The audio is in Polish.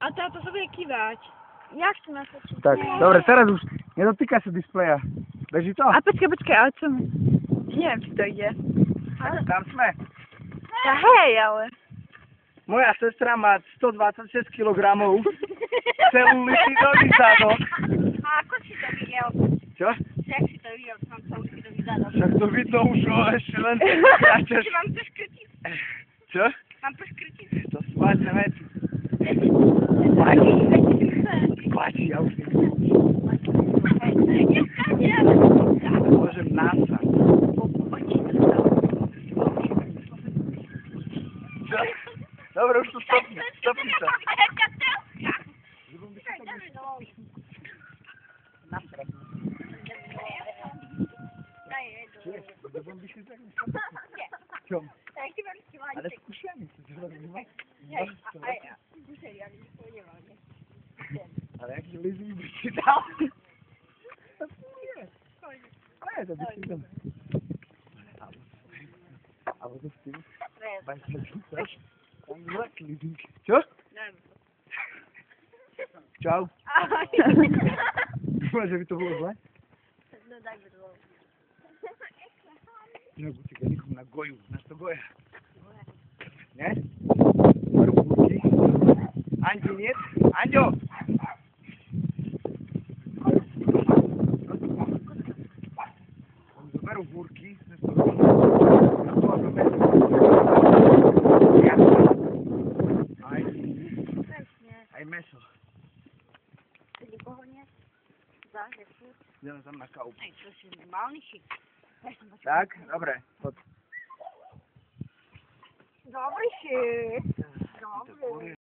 A to sobie kiwać. Jak to na to? Tak, dobra, teraz już nie dotyka się displeja. Będzie to? A poczekaj, a co my? Nie wiem, czy to idzie. Tam sme. Ja hej, ale... Moja sestra má 126 kg celulitidový zadok. A ako si to videl? Čo? Jak si to videl? Mám celulitidový zadok. Však to vidno už ešte len kráčaš. Či mám preškrtiť? Čo? Mám preškrtiť? To sú vážne veci. Páči, ja už môžem násať. Čo? Dobre, už to stopni sa. Čo? Ale skúšajme si, čo robíme. Ale jakže Lizy by si dal? Ne, to by si dal. Ale to s tým? Baň sa čúcaš? Tam zlak Lizy. Čo? Čau. Dúfam, že by to bolo zle? No tak by to bolo. No, buďte genichom na goju, na to goja. Nie? Ruky. Andio, nie? Andio! Zoberú búrky. Aj meso. Ty koho nie? Za, že furt. Ideme tam na kávu. Aj, to si normálny šik. Tak, dobre. Dobrý šik. Dobrý.